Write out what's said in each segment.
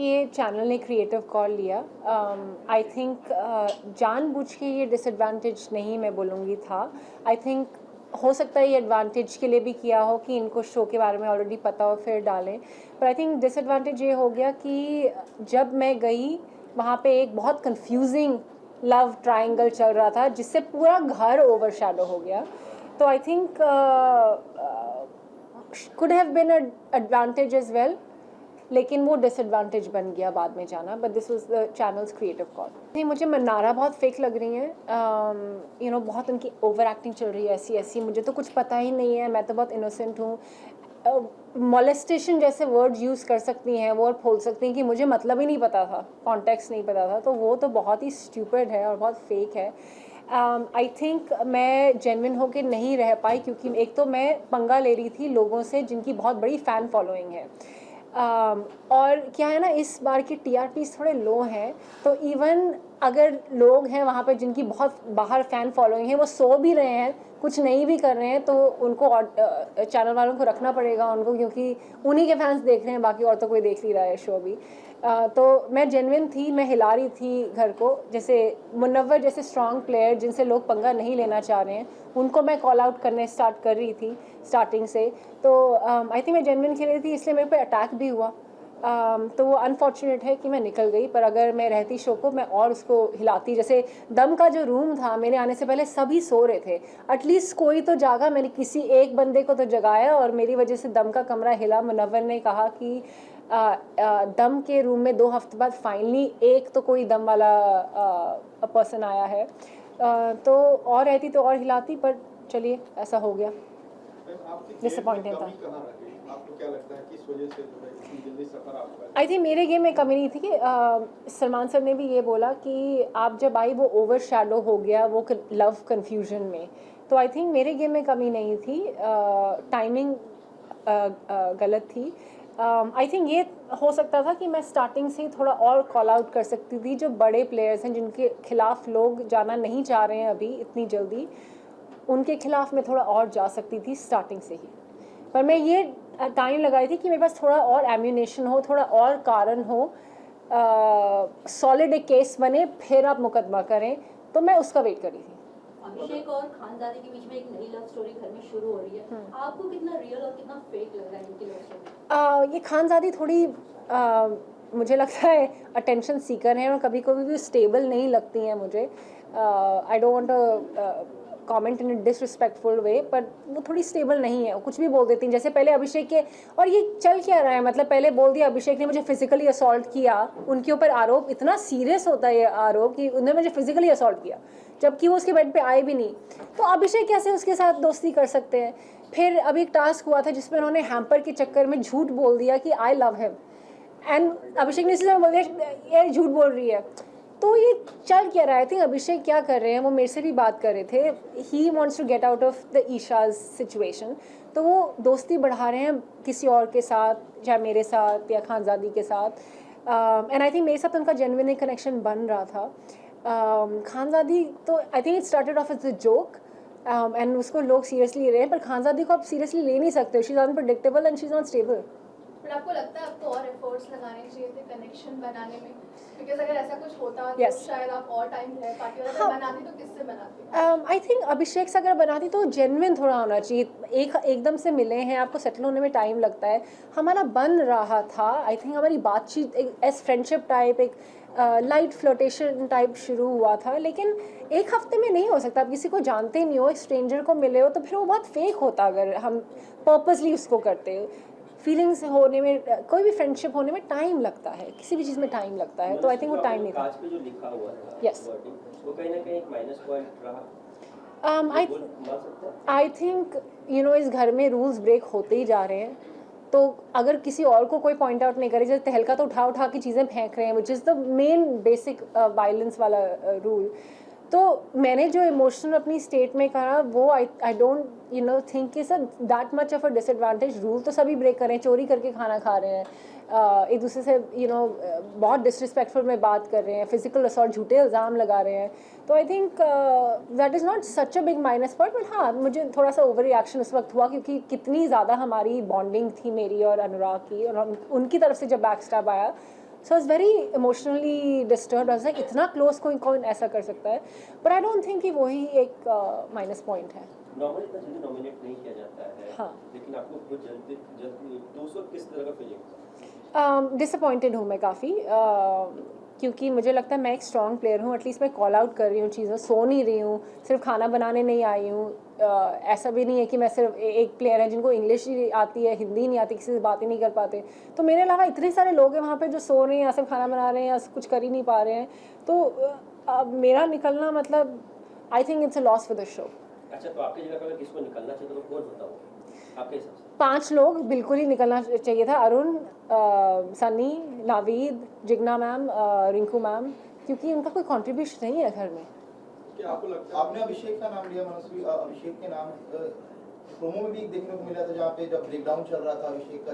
ये चैनल ने creative call लिया। आई थिंक जानबूझ के ये डिसएडवांटेज नहीं मैं बोलूँगी था। आई थिंक हो सकता है ये एडवांटेज के लिए भी किया हो कि इनको शो के बारे में ऑलरेडी पता हो फिर डालें, पर आई थिंक डिसएडवांटेज ये हो गया कि जब मैं गई वहाँ पे एक बहुत कंफ्यूजिंग लव ट्रायंगल चल रहा था जिससे पूरा घर ओवरशैडो हो गया। तो I think could have been a advantage as well, लेकिन वो डिसएडवांटेज बन गया बाद में जाना। But this was the channel's creative call. नहीं, मुझे मन्नारा बहुत फेक लग रही हैं। बहुत उनकी ओवर एक्टिंग चल रही है ऐसी ऐसी, मुझे तो कुछ पता ही नहीं है, मैं तो बहुत इनोसेंट हूँ। मोलेस्टेशन जैसे वर्ड यूज़ कर सकती हैं वो, और बोल सकती हैं कि मुझे मतलब ही नहीं पता था, कॉन्टेक्स्ट नहीं पता था, तो वो तो बहुत ही स्टूपिड है और बहुत फेक है। आई थिंक मैं जेन्युइन होकर नहीं रह पाई क्योंकि एक तो मैं पंगा ले रही थी लोगों से जिनकी बहुत बड़ी फ़ैन फॉलोइंग है। और क्या है ना, इस बार की TRPs थोड़े लो हैं, तो इवन अगर लोग हैं वहाँ पे जिनकी बहुत बाहर फ़ैन फॉलोइंग है, वो सो भी रहे हैं, कुछ नहीं भी कर रहे हैं, तो उनको चैनल वालों को रखना पड़ेगा उनको, क्योंकि उन्हीं के फैंस देख रहे हैं, बाकी और तो कोई देख नहीं रहा है शो भी। तो मैं जेन्युइन थी, मैं हिला रही थी घर को। जैसे मुनव्वर जैसे स्ट्रॉन्ग प्लेयर जिनसे लोग पंगा नहीं लेना चाह रहे हैं, उनको मैं कॉल आउट करने स्टार्ट कर रही थी स्टार्टिंग से। तो आई थिंक मैं जेन्युइन खेल रही थी, इसलिए मेरे पे अटैक भी हुआ। तो वो अनफॉर्चुनेट है कि मैं निकल गई, पर अगर मैं रहती शो को मैं और उसको हिलाती। जैसे दम का जो रूम था, मेरे आने से पहले सभी सो रहे थे, एटलीस्ट कोई तो जागा, मैंने किसी एक बंदे को तो जगाया और मेरी वजह से दम का कमरा हिला। मुनव्वर ने कहा कि दम के रूम में 2 हफ्ते बाद फाइनली एक तो कोई दम वाला पर्सन आया है। तो और रहती तो और हिलाती, पर चलिए ऐसा हो गया। डिसअपॉइंटेड था। आपको क्या लगता है किस वजह से जो है इतनी जल्दी सफर आपका? आई थिंक मेरे गेम में कमी नहीं थी कि सलमान सर ने भी ये बोला कि आप जब आई वो ओवर शैडो हो गया वो लव कन्फ्यूजन में। तो आई थिंक मेरे गेम में कमी नहीं थी, टाइमिंग गलत थी। आई थिंक ये हो सकता था कि मैं स्टार्टिंग से ही थोड़ा और कॉल आउट कर सकती थी। जो बड़े प्लेयर्स हैं जिनके खिलाफ लोग जाना नहीं चाह रहे हैं अभी इतनी जल्दी, उनके खिलाफ मैं थोड़ा और जा सकती थी स्टार्टिंग से ही। पर मैं ये टाइम लगाई थी कि मेरे पास थोड़ा और एम्यूनेशन हो, थोड़ा और कारण हो, सॉलिड एक केस बने, फिर आप मुकदमा करें, तो मैं उसका वेट कर रही थी। अभिषेक और खानजादी के बीच में एक नई लव स्टोरी घर में शुरू हो रही है, आपको कितना रियल और कितना फेक लग रहा है इनकी लव स्टोरी? ये खानजादी थोड़ी मुझे लगता है अटेंशन सीकर हैं और कभी कभी भी स्टेबल नहीं लगती हैं मुझे। I don't want comment in disrespectful way, पर वो थोड़ी स्टेबल नहीं है, वो कुछ भी बोल देती हैं। जैसे पहले अभिषेक के, और ये चल क्या रहा है, मतलब पहले बोल दिया अभिषेक ने मुझे फिजिकली असॉल्ट किया, उनके ऊपर आरोप इतना सीरियस होता है ये आरोप कि उन्होंने मुझे फिजिकली असॉल्ट किया, जबकि वो उसके बेड पे आए भी नहीं। तो अभिषेक कैसे उसके साथ दोस्ती कर सकते हैं? फिर अभी एक टास्क हुआ था जिसमें उन्होंने हैम्पर के चक्कर में झूठ बोल दिया कि आई लव हिम, एंड अभिषेक ने इसलिए बोल दिया ये झूठ बोल रही है। तो ये चल क्या रहा है? आई थिंक अभिषेक क्या कर रहे हैं, वो मेरे से भी बात कर रहे थे, he wants to get out of the Eisha's situation, तो वो दोस्ती बढ़ा रहे हैं किसी और के साथ, चाहे मेरे साथ या खानजादी के साथ। एंड आई थिंक मेरे साथ उनका जेन्युइन कनेक्शन बन रहा था। खानजादी तो I think it started off as a joke, and उसको लोग सीरियसली ले रहे हैं, पर खानजादी को आप सीरियसली ले नहीं सकते, she is unpredictable and she is not stable. पर आपको लगता है आपको और एफर्ट्स लगाने चाहिए थे कनेक्शन बनाने में? बिकॉज अगर ऐसा कुछ होता Yes. तो शायद आप और टाइम रह पाती, और अगर बनाती तो किससे बनाती? आई थिंक अभिषेक से अगर बनाती तो जेन्युइन थोड़ा होना चाहिए। एकदम से मिले हैं, आपको सेटल होने में टाइम लगता है, हमारा बन रहा था। आई थिंक हमारी बातचीत एक एस फ्रेंडशिप टाइप, एक लाइट फ्लोटेशन टाइप शुरू हुआ था, लेकिन एक हफ्ते में नहीं हो सकता। आप किसी को जानते नहीं हो, एक स्ट्रेंजर को मिले हो, तो फिर वो बहुत फेक होता अगर हम पर्पसली उसको करते। फीलिंग्स होने में, कोई भी फ्रेंडशिप होने में टाइम लगता है, किसी भी चीज़ में टाइम लगता है, तो आई थिंक वो टाइम नहीं था। कांच पे जो लिखा हुआ था, Yes. वो कहीं ना कहीं एक माइनस पॉइंट रहा। आई थिंक इस घर में रूल्स ब्रेक होते ही जा रहे हैं, तो अगर किसी और को कोई पॉइंट आउट नहीं करे, जैसे तहलका तो उठा उठा के चीज़ें फेंक रहे हैं, which is the main basic violence वाला रूल। तो मैंने जो इमोशनल अपनी स्टेट में कहा, वो आई डोंट थिंक कि sir that much of a disadvantage. Rule तो सभी ब्रेक कर रहे हैं, चोरी करके खाना खा रहे हैं, एक दूसरे से बहुत डिसरिस्पेक्टफुल में बात कर रहे हैं, फिजिकल असॉल्ट, झूठे इल्ज़ाम लगा रहे हैं। तो I think that is not such a big minus point, but हाँ, मुझे थोड़ा सा ओवर रिएक्शन उस वक्त हुआ क्योंकि कितनी ज़्यादा हमारी बॉन्डिंग थी मेरी और अनुराग की, और उनकी तरफ से जब बैक स्टैब आया so is very emotionally disturb. Like इतना क्लोज कोई कौन ऐसा कर सकता है, बट आई डोंट थिंक कि वही एक माइनस पॉइंट है। नॉर्मली इतना जल्दी नॉमिनेट नहीं किया जाता है। हाँ। लेकिन आपको बहुत जल्दी तो उस वक्त किस तरह का फीलिंग? डिसअपॉइंटेड हूँ मैं काफ़ी, क्योंकि मुझे लगता है मैं एक स्ट्रॉन्ग प्लेयर हूँ, एटलीस्ट मैं कॉल आउट कर रही हूँ चीज़ों, सो नहीं रही हूँ, सिर्फ खाना बनाने नहीं आई हूँ। ऐसा भी नहीं है कि मैं सिर्फ एक प्लेयर है जिनको इंग्लिश ही आती है, हिंदी नहीं आती, किसी से बात ही नहीं कर पाते। तो मेरे अलावा इतने सारे लोग हैं वहाँ पे जो सो रहे हैं या सिर्फ खाना बना रहे हैं या कुछ कर ही नहीं पा रहे हैं। तो मेरा निकलना मतलब I think it's a loss for the show. अच्छा, तो आपकी जगह पर अगर किसको निकलना चाहिए तो कौन होता हो आपके हिसाब से? 5 लोग बिल्कुल ही निकलना चाहिए था, अरुण, सनी, नावीद, जिग्ना मैम, रिंकू मैम, क्योंकि उनका कोई कंट्रीब्यूशन नहीं है घर में। क्या आपको लगता है? आपने अभिषेक का नाम लिया मनस्वी, अभिषेक के नाम प्रोमो में भी देखने को मिला था जहाँ पे जब ब्रेकडाउन चल रहा था अभिषेक का,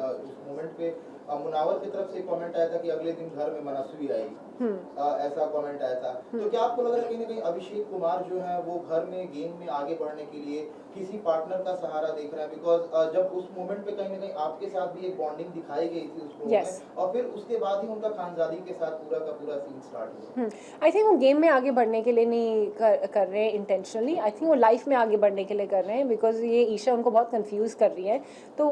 उस मोमेंट पे मुनावर की तरफ से कमेंट आया था कि अगले दिन घर में मनस्वी आई, ऐसा कमेंट आया था। तो क्या आपको लग रहा है कहीं ना कहीं अभिषेक कुमार जो है वो घर में गेम में आगे बढ़ने के लिए किसी पार्टनर का सहारा देख रहा है? बिकॉज जब उस मोमेंट पे कहीं ना कहीं आपके साथ भी एक बॉन्डिंग दिखाई गई थी उस प्रोमो Yes. में, और फिर उसके बाद ही उनका खानजादी के साथ पूरा का पूरा सीन स्टार्ट हुआ। आई थिंक वो गेम में आगे बढ़ने के लिए नहीं कर रहे हैं इंटेंशनली, आई थिंक वो लाइफ में आगे बढ़ने के लिए कर रहे हैं, बिकॉज ये ईशा उनको बहुत कंफ्यूज कर रही है। तो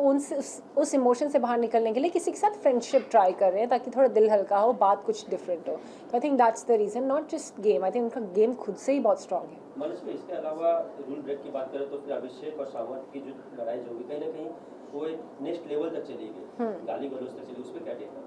उस इमोशन से बाहर निकलने के लिए किसी के साथ फ्रेंडशिप ट्राई कर रहे हैं ताकि थोड़ा दिल हल्का हो, बात कुछ डिफरेंट हो। तो I think that's the reason, not just game. I think उनका गेम खुद से ही बहुत स्ट्रॉन्ग है। मनस्वी, इसके अलावा रूल ब्रेक की बात करें तो फिर अभिषेक और सावंत की जो लड़ाई जो होगी कहीं ना कहीं वो एक नेक्स्ट लेवल तक चली गई, गाली गलौज तक चली, उस पर क्या कहना?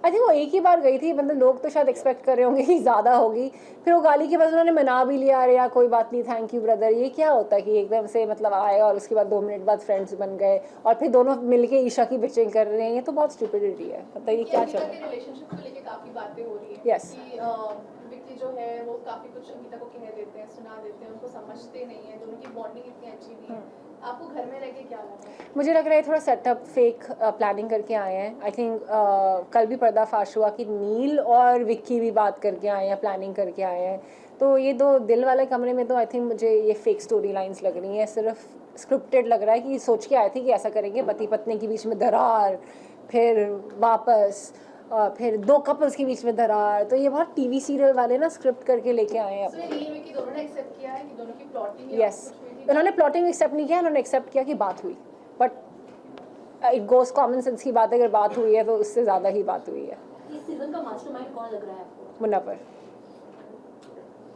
आई थिंक वो एक ही बार गई थी, मतलब लोग तो शायद एक्सपेक्ट कर रहे होंगे कि ज़्यादा होगी, फिर वो गाली के बाद उन्होंने मना भी लिया, अरे यार कोई बात नहीं, थैंक यू ब्रदर। ये क्या होता है कि एकदम से मतलब आए और उसके बाद 2 मिनट बाद फ्रेंड्स बन गए और फिर दोनों मिलके ईशा की बिचिंग कर रहे हैं? ये तो बहुत स्टुपिडिटी है। मतलब ये क्या चल रहा है? रिलेशनशिप को लेके काफी बातें हो रही है Yes. कि विक्की जो है वो काफी कुछ अंकिता को कह देते हैं, सुना देते हैं, उनको समझते नहीं है, दोनों की बॉन्डिंग इतनी अच्छी नहीं है। आपको घर में रह के क्या लगा? मुझे लग रहा है थोड़ा सेटअप फेक प्लानिंग करके आए हैं। आई थिंक कल भी पर्दाफाश हुआ कि नील और विक्की भी बात करके आए हैं, प्लानिंग करके आए हैं। तो ये 2 दिल वाले कमरे में तो आई थिंक मुझे ये फेक स्टोरी लाइन्स लग रही हैं, सिर्फ स्क्रिप्टेड लग रहा है कि सोच के आए थे कि ऐसा करेंगे, पति पत्नी के बीच में दरार, फिर वापस फिर 2 कपल्स के बीच में दरार। तो ये बहुत टीवी सीरियल वाले ना स्क्रिप्ट करके लेके आए हैं। सो ये नील विक्की दोनों ने एक्सेप्ट किया है कि दोनों की प्लॉटिंग यस, उन्होंने प्लॉटिंग एक्सेप्ट नहीं किया, उन्होंने एक्सेप्ट किया कि बात हुई, but it goes common sense की बात है, अगर बात हुई है तो उससे ज़्यादा ही बात हुई है। इस सीजन का मास्टरमाइंड कौन लग रहा है आपको? मुनव्वर।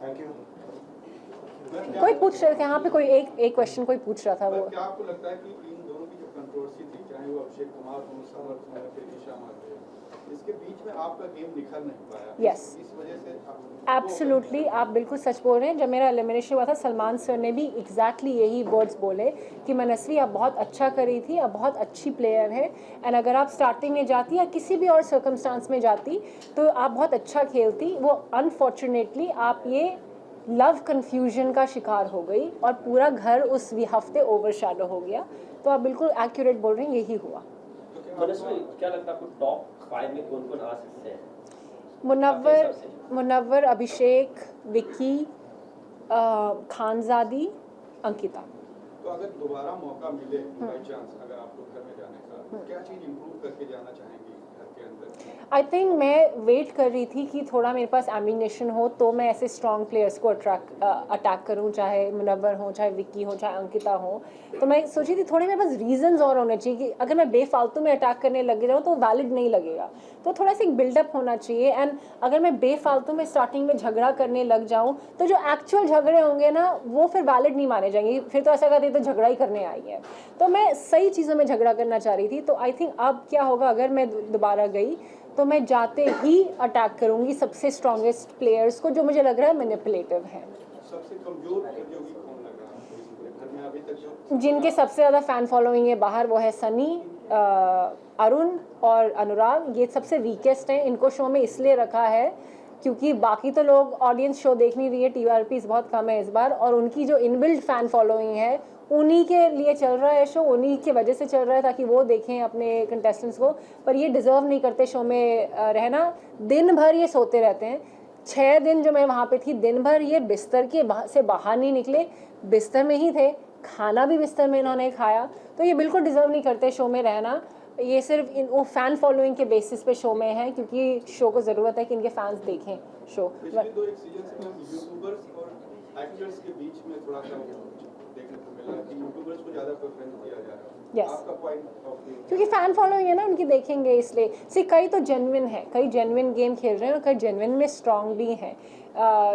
Thank you. कोई पूछ रहे थे यहाँ पे, कोई एक क्वेश्चन कोई पूछ रहा था वो। क्या आपको लगता है कि इन दोनों की जो कंट्रोवर्सी थी, चाहे वो अभिषेक कुमार हो, सावंत हो या फिर ईशा मार्गे, इसके बीच में आपका गेम निखर नहीं पाया? Yes. इस वजह से एब्सोल्युटली, आप बिल्कुल सच बोल रहे हैं। जब मेरा एलिमिनेशन हुआ था, सलमान सर ने भी एग्जैक्टली यही वर्ड्स बोले कि मनस्वी आप बहुत अच्छा करी थी, आप बहुत अच्छी प्लेयर है, एंड अगर आप स्टार्टिंग में जाती या किसी भी और सर्कमस्टांस में जाती तो आप बहुत अच्छा खेलती। वो अनफॉर्चुनेटली आप ये लव कन्फ्यूजन का शिकार हो गई और पूरा घर उस हफ्ते ओवरशैडो हो गया। तो आप बिल्कुल एक्यूरेट बोल रहे हैं, यही हुआ। मनस्वी, क्या लगता है आपको टॉप 5 में कौन कौन आ सकते हैं? मुनव्वर, अभिषेक, विक्की, खानजादी, अंकिता। तो अगर दोबारा मौका मिले बाई चांस अगर आपको घर में जाने का, तो क्या चीज़ इम्प्रूव करके जाना चाहेंगी घर के अंदर? आई थिंक मैं वेट कर रही थी कि थोड़ा मेरे पास एम्बिनेशन हो तो मैं ऐसे स्ट्रॉन्ग प्लेयर्स को अटैक करूं, चाहे मुनव्वर हो, चाहे विक्की हो, चाहे अंकिता हो। तो मैं सोची थी थोड़े मेरे पास रीजंस और होने चाहिए कि अगर मैं बेफालतू में अटैक करने लग जाऊँ तो वैलिड नहीं लगेगा। तो थोड़ा सा एक बिल्डअप होना चाहिए। एंड अगर मैं बेफालतू में स्टार्टिंग में झगड़ा करने लग जाऊँ तो जो एक्चुअल झगड़े होंगे ना वो फिर वैलिड नहीं माने जाएंगे, फिर तो ऐसा कहते तो झगड़ा ही करने आई है। तो मैं सही चीज़ों में झगड़ा करना चाह रही थी। तो आई थिंक अब क्या होगा, अगर मैं दोबारा गई तो मैं जाते ही अटैक करूंगी सबसे स्ट्रॉन्गेस्ट प्लेयर्स को जो मुझे लग रहा है मैनिपुलेटिव है। सबसे कमजोर प्रतियोगी कौन लग रहा है आपको इस पूरे घर में अभी तक जो? जिनके सबसे ज़्यादा फ़ैन फॉलोइंग है बाहर, वो है सनी, अरुण और अनुराग। ये सबसे वीकेस्ट हैं। इनको शो में इसलिए रखा है क्योंकि बाकी तो लोग ऑडियंस शो देख नहीं रही है, TRPs बहुत कम है इस बार, और उनकी जो इनबिल्ड फ़ैन फॉलोइंग है उन्हीं के लिए चल रहा है शो, उन्हीं की वजह से चल रहा है ताकि वो देखें अपने कंटेस्टेंट्स को। पर ये डिज़र्व नहीं करते शो में रहना। दिन भर ये सोते रहते हैं। 6 दिन जो मैं वहाँ पे थी, दिन भर ये बिस्तर के से बाहर नहीं निकले, बिस्तर में ही थे, खाना भी बिस्तर में इन्होंने खाया। तो ये बिल्कुल डिज़र्व नहीं करते शो में रहना। ये सिर्फ इन वो फ़ैन फॉलोइंग के बेसिस पे शो में है, क्योंकि शो को ज़रूरत है कि इनके फैंस देखें शो। पिछले 2-1 सीजन से मैम यूट्यूबर्स और एक्टर्स के बीच में थोड़ा सा देखने को मिला कि यूट्यूबर्स को ज़्यादा प्रेफरेंस दिया जा रहा है। Yes. आपका पॉइंट ऑफ व्यू? क्योंकि फ़ैन फॉलोइंग है ना उनकी, देखेंगे इसलिए। सी कई तो जेन्युइन है, कई जेन्युइन गेम खेल रहे हैं और कई जेन्युइन में स्ट्रांग भी हैं,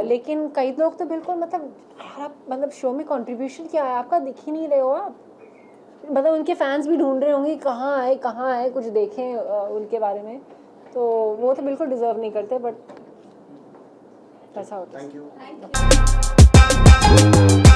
लेकिन कई लोग तो बिल्कुल मतलब यार आप मतलब शो में कंट्रीब्यूशन क्या है आपका, दिख ही नहीं रहे हो आप। मतलब उनके फैंस भी ढूंढ रहे होंगे कहाँ है कुछ देखें उनके बारे में, तो वो तो बिल्कुल डिज़र्व नहीं करते, बट ऐसा होता है। Thank you. Thank you.